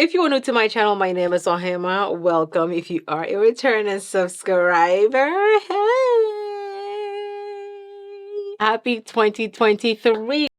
If you are new to my channel, my name is Ohemaa. Welcome. If you are a returning subscriber, hey! Happy 2023.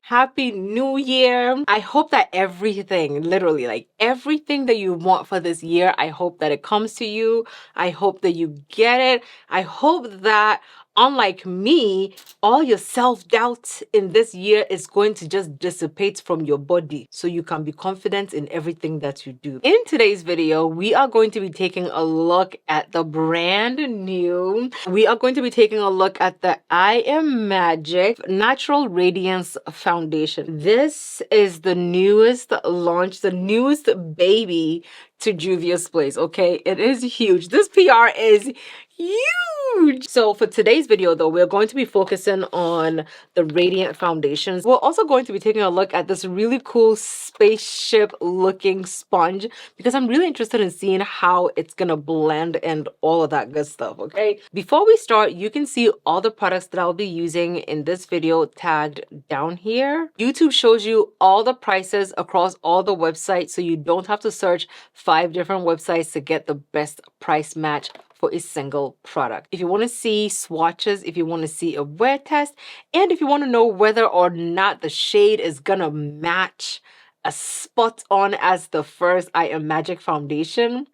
Happy New Year. I hope that everything, literally, like everything that you want for this year, I hope that it comes to you. I hope that you get it. I hope that, unlike me, all your self-doubt in this year is going to just dissipate from your body so you can be confident in everything that you do. In today's video, we are going to be taking a look at the brand new. We are going to be taking a look at the I Am Magic Natural Radiance Foundation. This is the newest launch, the newest baby to Juvia's Place, okay? It is huge. This PR is huge. So for today's video though, we're going to be focusing on the Radiant foundations. We're also going to be taking a look at this really cool spaceship looking sponge because I'm really interested in seeing how it's gonna blend and all of that good stuff, okay? Before we start, you can see all the products that I'll be using in this video tagged down here. YouTube shows you all the prices across all the websites so you don't have to search 5 different websites to get the best price match for a single product. If you want to see swatches, if you want to see a wear test, and if you want to know whether or not the shade is gonna match as spot on as the first I Am Magic foundation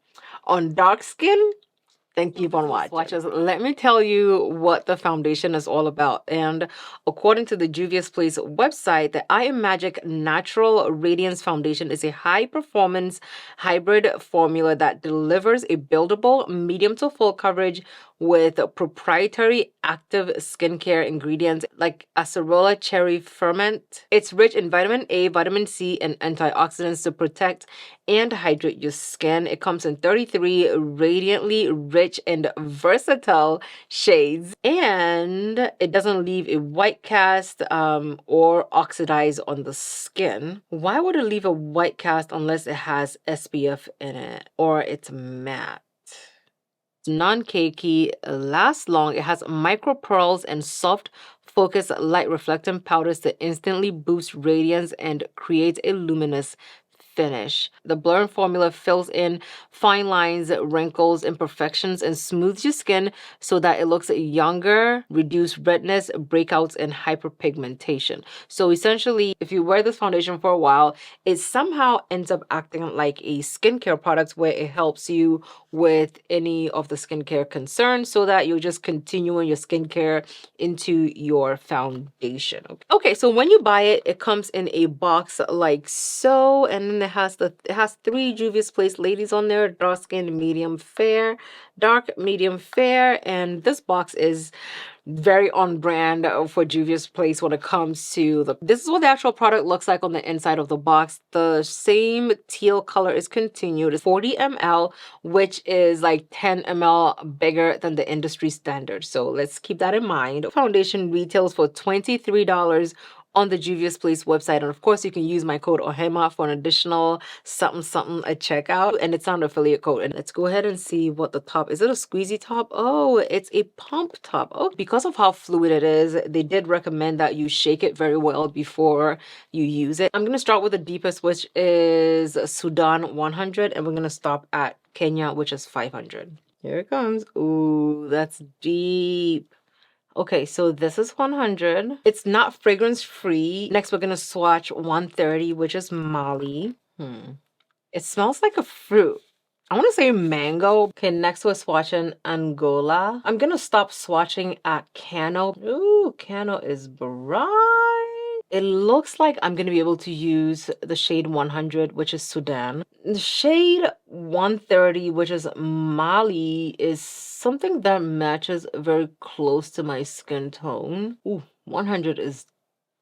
on dark skin, then keep on watching. Swatches. Let me tell you what the foundation is all about. And according to the Juvia's Place website, the I Am Magic Natural Radiance Foundation is a high-performance hybrid formula that delivers a buildable, medium to full coverage with proprietary active skincare ingredients like acerola cherry ferment. It's rich in vitamin A, vitamin C, and antioxidants to protect and hydrate your skin. It comes in 33 radiantly rich and versatile shades, and it doesn't leave a white cast or oxidize on the skin. Why would it leave a white cast unless it has SPF in it or it's matte? Non-Cakey, lasts long. It has micro pearls and soft focus light reflectant powders to instantly boost radiance and create a luminous finish. The blurring formula fills in fine lines, wrinkles, imperfections, and smooths your skin so that it looks younger, reduce redness, breakouts, and hyperpigmentation. So essentially, if you wear this foundation for a while, it somehow ends up acting like a skincare product where it helps you with any of the skincare concerns so that you're just continuing your skincare into your foundation. Okay, so when you buy it, it comes in a box like so, and then it has 3 Juvia's Place ladies on there: dark skin, medium, fair, dark, medium, fair. And this box is very on brand for Juvia's Place when it comes to this is what the actual product looks like on the inside of the box. The same teal color is continued. It's 40 ml, which is like 10 ml bigger than the industry standard. So let's keep that in mind. Foundation retails for $23 on the Juvia's Place website, and of course you can use my code Ohemaa for an additional something at checkout, and it's on affiliate code. And let's go ahead and see what the top is. It a squeezy top? Oh, it's a pump top. Oh, because of how fluid it is, they did recommend that you shake it very well before you use it. I'm gonna start with the deepest, which is Sudan 100, and we're gonna stop at Kenya, which is 500. Here it comes. Ooh, that's deep. Okay, so this is 100. It's not fragrance free. Next, we're gonna swatch 130, which is Mali. It smells like a fruit. I want to say mango. Okay, next we're swatching Angola. I'm gonna stop swatching at Cano. Ooh, Cano is bright. It looks like I'm going to be able to use the shade 100, which is Sudan. The shade 130, which is Mali, is something that matches very close to my skin tone. Ooh, 100 is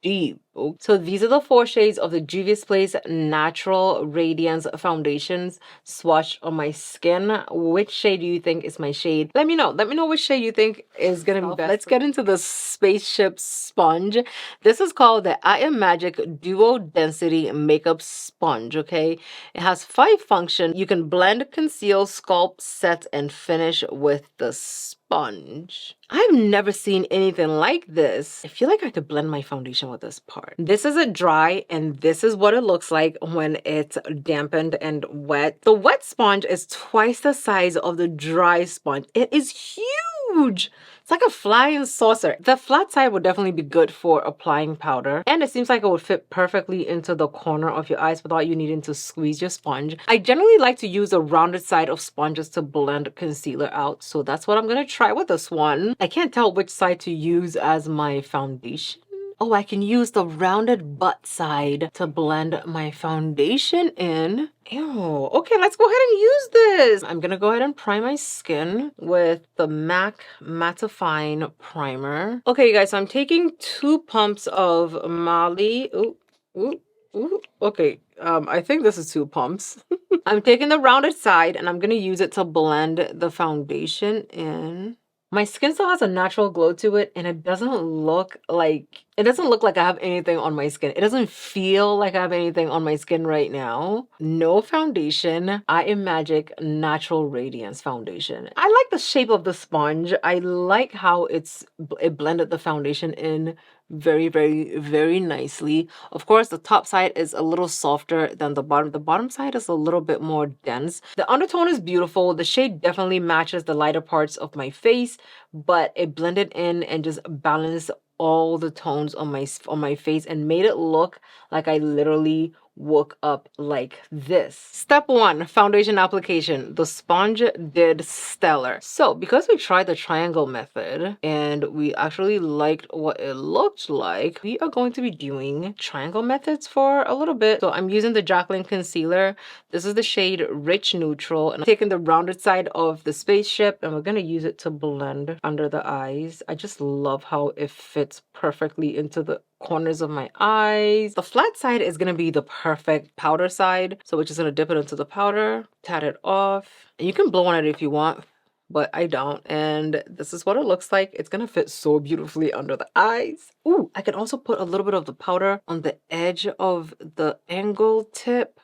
deep. So these are the 4 shades of the Juvia's Place Natural Radiance Foundations swatched on my skin. Which shade do you think is my shade? Let me know. Let me know which shade you think is gonna be best. Let's get into the spaceship sponge. This is called the I Am Magic Duo Density Makeup Sponge, okay? It has 5 functions. You can blend, conceal, sculpt, set, and finish with the sponge. I've never seen anything like this. I feel like I could blend my foundation with this part. part. This is a dry, and this is what it looks like when it's dampened and wet. The wet sponge is twice the size of the dry sponge. It is huge. It's like a flying saucer. The flat side would definitely be good for applying powder, and it seems like it would fit perfectly into the corner of your eyes without you needing to squeeze your sponge. I generally like to use a rounded side of sponges to blend concealer out, so that's what I'm gonna try with this one. I can't tell which side to use as my foundation. Oh, I can use the rounded butt side to blend my foundation in. Ew. Okay, let's go ahead and use this. I'm gonna go ahead and prime my skin with the MAC Mattifying Primer. Okay, you guys, so I'm taking 2 pumps of Molly. Ooh, ooh, ooh. Okay, I think this is 2 pumps. I'm taking the rounded side and I'm gonna use it to blend the foundation in. My skin still has a natural glow to it, and it doesn't look like I have anything on my skin. It doesn't feel like I have anything on my skin right now. No foundation. I Am Magic Natural Radiance Foundation. I like the shape of the sponge. I like how it blended the foundation in very, very, very nicely. Of course, the top side is a little softer than the bottom. The bottom side is a little bit more dense. The undertone is beautiful. The shade definitely matches the lighter parts of my face, but it blended in and just balanced all the tones on my face and made it look like I literally woke up like this. Step 1, foundation application. The sponge did stellar. So because we tried the triangle method and we actually liked what it looked like, we are going to be doing triangle methods for a little bit. So I'm using the Jaclyn concealer. This is the shade Rich Neutral, and I'm taking the rounded side of the spaceship and we're going to use it to blend under the eyes. I just love how it fits perfectly into the corners of my eyes. The flat side is gonna be the perfect powder side. So we're just gonna dip it into the powder, tat it off. And you can blow on it if you want, but I don't. And this is what it looks like. It's gonna fit so beautifully under the eyes. Ooh, I can also put a little bit of the powder on the edge of the angle tip.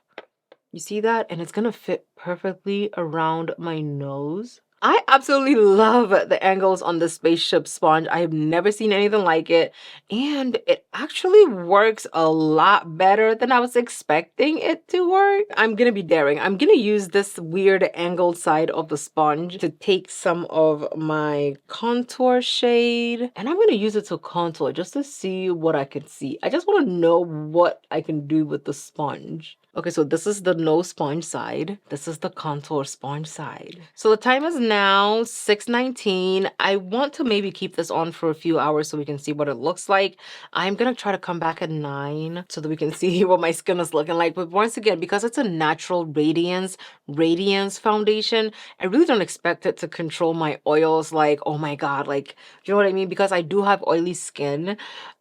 You see that? And it's gonna fit perfectly around my nose. I absolutely love the angles on the spaceship sponge. I have never seen anything like it, and it actually works a lot better than I was expecting it to work. I'm gonna be daring. I'm gonna use this weird angled side of the sponge to take some of my contour shade, and I'm gonna use it to contour just to see what I can see. I just want to know what I can do with the sponge. Okay, so this is the no sponge side. This is the contour sponge side. So the time is now 6:19. I want to maybe keep this on for a few hours so we can see what it looks like. I'm gonna try to come back at 9 so that we can see what my skin is looking like. But once again, because it's a natural radiance foundation, I really don't expect it to control my oils like, oh my God, like, you know what I mean? Because I do have oily skin.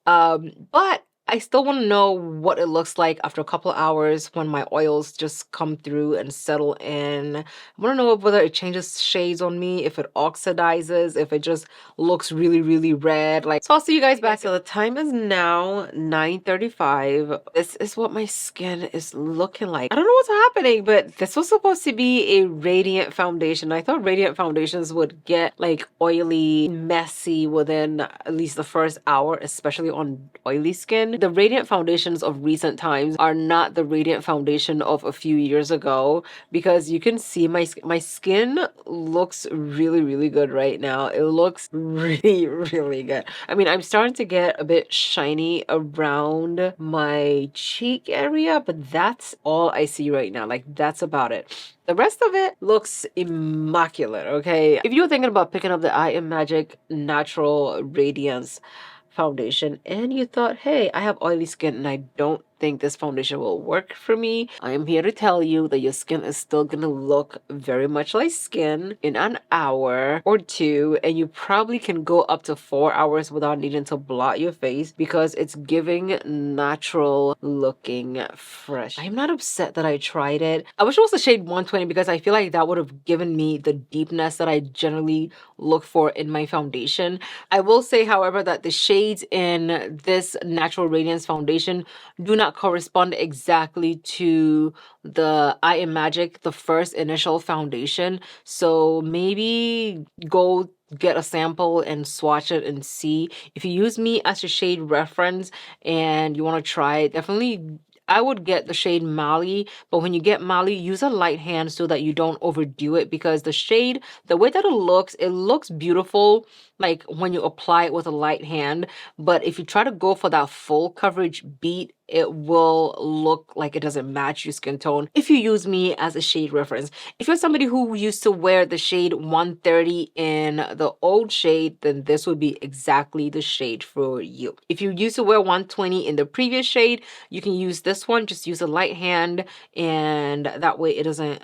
But I still want to know what it looks like after a couple of hours when my oils just come through and settle in. I want to know whether it changes shades on me, if it oxidizes, if it just looks really, really red. So I'll see you guys back. So the time is now 9:35. This is what my skin is looking like. I don't know what's happening, but this was supposed to be a radiant foundation. I thought radiant foundations would get like oily, messy within at least the first hour, especially on oily skin. The radiant foundations of recent times are not the radiant foundation of a few years ago, because you can see my skin looks really, really good right now. It looks really, really good. I mean, I'm starting to get a bit shiny around my cheek area, but that's all I see right now. Like, that's about it. The rest of it looks immaculate, okay? If you're thinking about picking up the I Am Magic Natural Radiance foundation and you thought, hey, I have oily skin and I don't think this foundation will work for me, I am here to tell you that your skin is still gonna look very much like skin in an hour or two, and you probably can go up to 4 hours without needing to blot your face because it's giving natural looking fresh. I'm not upset that I tried it. I wish it was the shade 120 because I feel like that would have given me the deepness that I generally look for in my foundation. I will say, however, that the shades in this Natural Radiance foundation do not correspond exactly to the I Am Magic, the first initial foundation. So maybe go get a sample and swatch it and see. If you use me as your shade reference and you want to try it, definitely I would get the shade Mali, but when you get Mali, use a light hand so that you don't overdo it, because the shade, the way that it looks beautiful like when you apply it with a light hand, but if you try to go for that full coverage beat, it will look like it doesn't match your skin tone if you use me as a shade reference. If you're somebody who used to wear the shade 130 in the old shade, then this would be exactly the shade for you. If you used to wear 120 in the previous shade, you can use this one. Just use a light hand, and that way it doesn't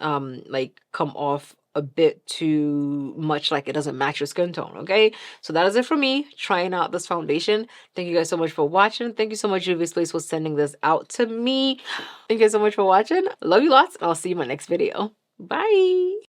like come off a bit too much, like it doesn't match your skin tone. Okay, so that is it for me trying out this foundation. Thank you guys so much for watching. Thank you so much, Juvia's Place, for sending this out to me. Thank you guys so much for watching. Love you lots, and I'll see you in my next video. Bye.